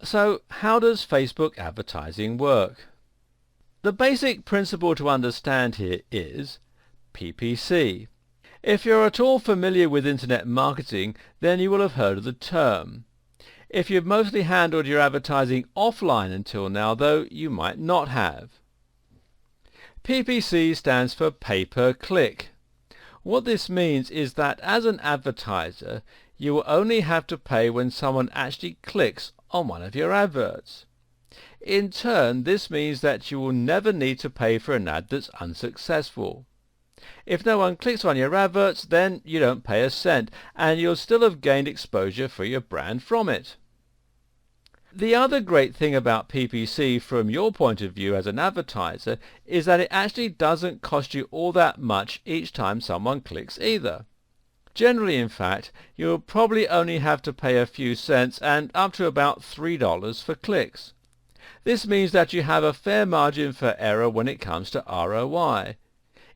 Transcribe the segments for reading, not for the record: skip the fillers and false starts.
So how does Facebook advertising work? The basic principle to understand here is PPC. If you're at all familiar with internet marketing, then you will have heard of the term. If you've mostly handled your advertising offline until now, though, you might not have. PPC stands for pay per click. What this means is that as an advertiser, you will only have to pay when someone actually clicks on one of your adverts. In turn, this means that you will never need to pay for an ad that's unsuccessful. If no one clicks on your adverts, then you don't pay a cent, and you'll still have gained exposure for your brand from it. The other great thing about PPC from your point of view as an advertiser is that it actually doesn't cost you all that much each time someone clicks either. Generally, in fact, you'll probably only have to pay a few cents and up to about $3 for clicks. This means that you have a fair margin for error when it comes to ROI.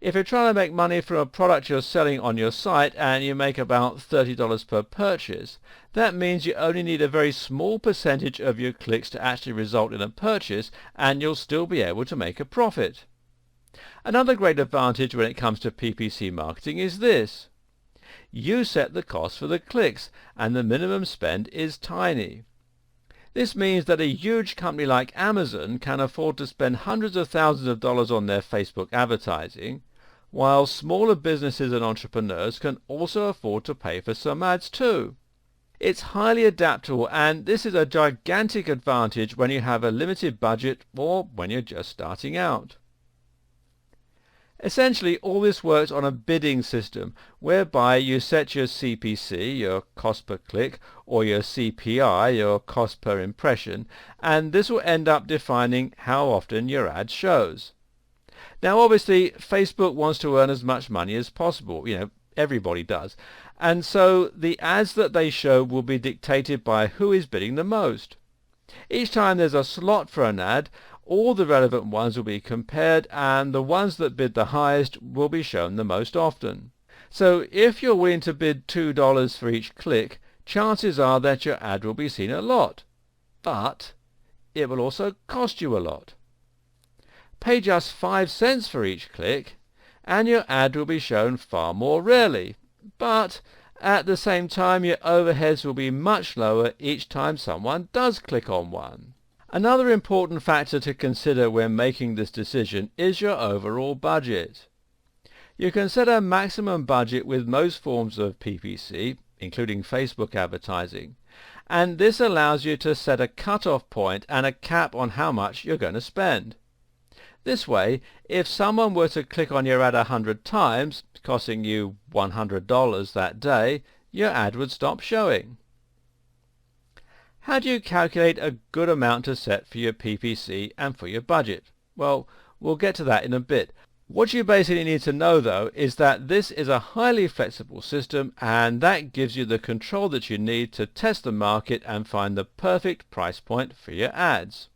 If you're trying to make money from a product you're selling on your site and you make about $30 per purchase, that means you only need a very small percentage of your clicks to actually result in a purchase, and you'll still be able to make a profit. Another great advantage when it comes to PPC marketing is this. You set the cost for the clicks, and the minimum spend is tiny. This means that a huge company like Amazon can afford to spend hundreds of thousands of dollars on their Facebook advertising, while smaller businesses and entrepreneurs can also afford to pay for some ads too. It's highly adaptable, and this is a gigantic advantage when you have a limited budget or when you're just starting out. Essentially, all this works on a bidding system, whereby you set your CPC, your cost per click, or your CPI, your cost per impression, and this will end up defining how often your ad shows. Now obviously, Facebook wants to earn as much money as possible, everybody does, and so the ads that they show will be dictated by who is bidding the most. Each time there's a slot for an ad, all the relevant ones will be compared, and the ones that bid the highest will be shown the most often. So if you're willing to bid $2 for each click, chances are that your ad will be seen a lot. But it will also cost you a lot. Pay just 5 cents for each click, and your ad will be shown far more rarely. But at the same time, your overheads will be much lower each time someone does click on one. Another important factor to consider when making this decision is your overall budget. You can set a maximum budget with most forms of PPC, including Facebook advertising, and this allows you to set a cut-off point and a cap on how much you're going to spend. This way, if someone were to click on your ad 100 times, costing you $100 that day, your ad would stop showing. How do you calculate a good amount to set for your PPC and for your budget? Well, we'll get to that in a bit. What you basically need to know, though, is that this is a highly flexible system, and that gives you the control that you need to test the market and find the perfect price point for your ads.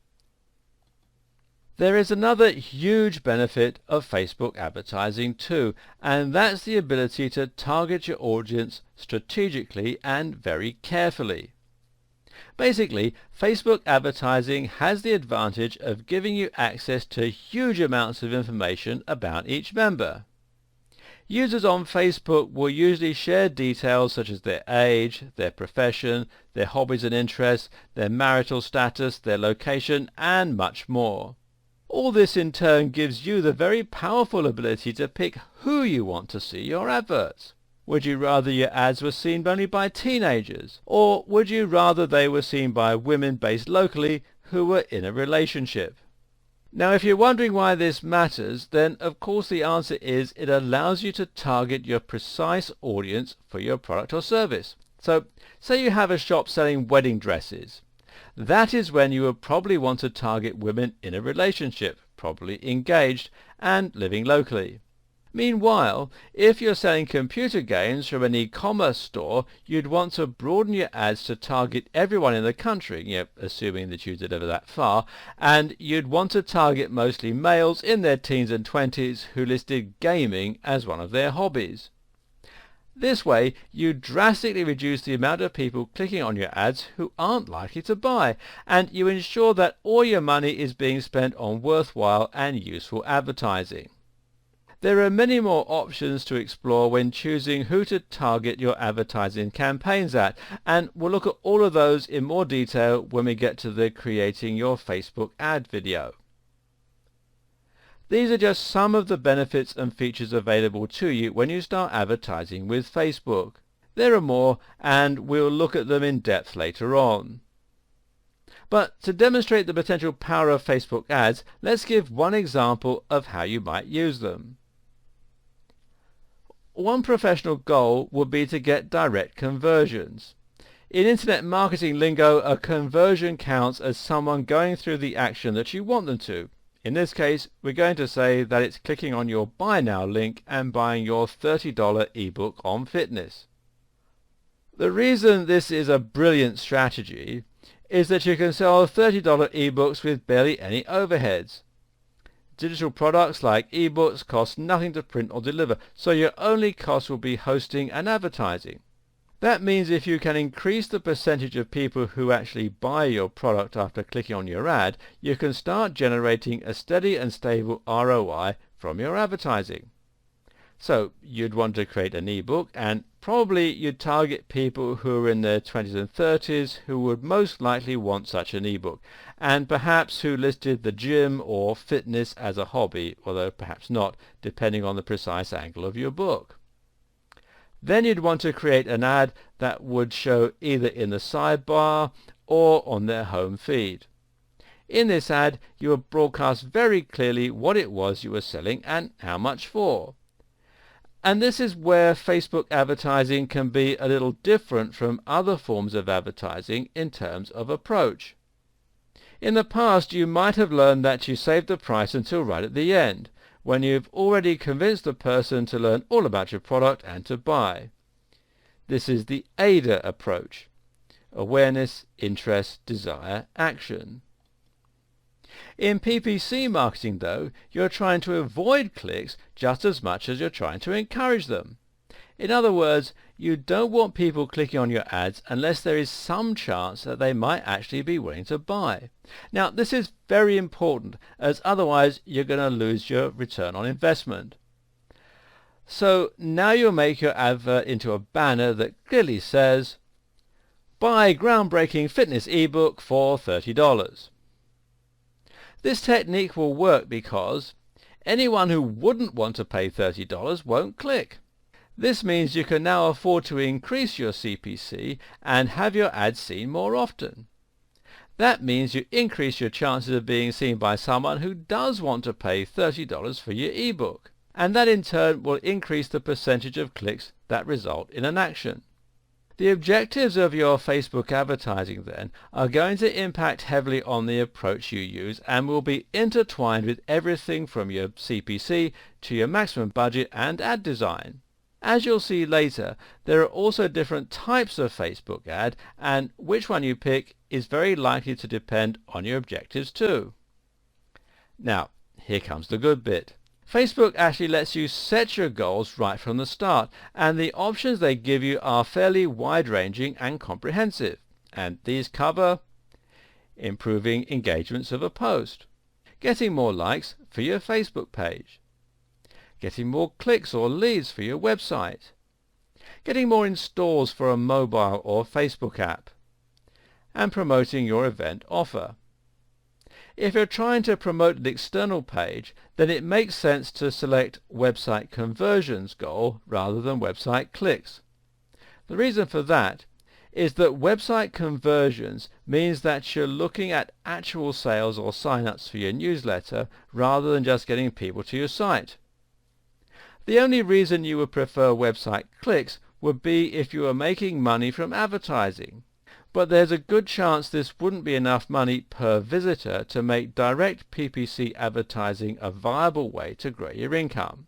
There is another huge benefit of Facebook advertising too, and that's the ability to target your audience strategically and very carefully. Basically, Facebook advertising has the advantage of giving you access to huge amounts of information about each member. Users on Facebook will usually share details such as their age, their profession, their hobbies and interests, their marital status, their location, and much more. All this in turn gives you the very powerful ability to pick who you want to see your adverts. Would you rather your ads were seen only by teenagers? Or would you rather they were seen by women based locally who were in a relationship? Now, if you're wondering why this matters, then of course the answer is it allows you to target your precise audience for your product or service. So, say you have a shop selling wedding dresses. That is when you would probably want to target women in a relationship, probably engaged, and living locally. Meanwhile, if you're selling computer games from an e-commerce store, you'd want to broaden your ads to target everyone in the country, assuming that you deliver that far, and you'd want to target mostly males in their teens and 20s who listed gaming as one of their hobbies. This way, you drastically reduce the amount of people clicking on your ads who aren't likely to buy, and you ensure that all your money is being spent on worthwhile and useful advertising. There are many more options to explore when choosing who to target your advertising campaigns at, and we'll look at all of those in more detail when we get to the Creating Your Facebook Ad video. These are just some of the benefits and features available to you when you start advertising with Facebook. There are more, and we'll look at them in depth later on. But to demonstrate the potential power of Facebook ads, let's give one example of how you might use them. One professional goal would be to get direct conversions. In internet marketing lingo, a conversion counts as someone going through the action that you want them to. In this case, we're going to say that it's clicking on your Buy Now link and buying your $30 ebook on fitness. The reason this is a brilliant strategy is that you can sell $30 ebooks with barely any overheads. Digital products like ebooks cost nothing to print or deliver, so your only cost will be hosting and advertising. That means if you can increase the percentage of people who actually buy your product after clicking on your ad, you can start generating a steady and stable ROI from your advertising. So you'd want to create an ebook, and probably you'd target people who are in their 20s and 30s who would most likely want such an ebook, and perhaps who listed the gym or fitness as a hobby, although perhaps not, depending on the precise angle of your book. Then you'd want to create an ad that would show either in the sidebar or on their home feed. In this ad, you would broadcast very clearly what it was you were selling and how much for. And this is where Facebook advertising can be a little different from other forms of advertising in terms of approach. In the past, you might have learned that you save the price until right at the end, when you've already convinced the person to learn all about your product and to buy. This is the AIDA approach: awareness, interest, desire, action. In PPC marketing, though, you're trying to avoid clicks just as much as you're trying to encourage them. In other words, you don't want people clicking on your ads unless there is some chance that they might actually be willing to buy. Now, this is very important, as otherwise you're going to lose your return on investment. So now you'll make your advert into a banner that clearly says, "Buy groundbreaking fitness ebook for $30. This technique will work because anyone who wouldn't want to pay $30 won't click. This means you can now afford to increase your CPC and have your ads seen more often. That means you increase your chances of being seen by someone who does want to pay $30 for your ebook, and that in turn will increase the percentage of clicks that result in an action. The objectives of your Facebook advertising then are going to impact heavily on the approach you use and will be intertwined with everything from your CPC to your maximum budget and ad design. As you'll see later, there are also different types of Facebook ad, and which one you pick is very likely to depend on your objectives too. Now, here comes the good bit. Facebook actually lets you set your goals right from the start, and the options they give you are fairly wide-ranging and comprehensive, and these cover improving engagements of a post, getting more likes for your Facebook page, getting more clicks or leads for your website, getting more installs for a mobile or Facebook app, and promoting your event offer. If you're trying to promote an external page, then it makes sense to select website conversions goal rather than website clicks. The reason for that is that website conversions means that you're looking at actual sales or sign-ups for your newsletter rather than just getting people to your site. The only reason you would prefer website clicks would be if you were making money from advertising. But there's a good chance this wouldn't be enough money per visitor to make direct PPC advertising a viable way to grow your income.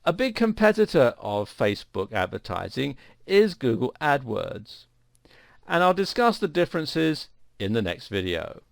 A big competitor of Facebook advertising is Google AdWords, and I'll discuss the differences in the next video.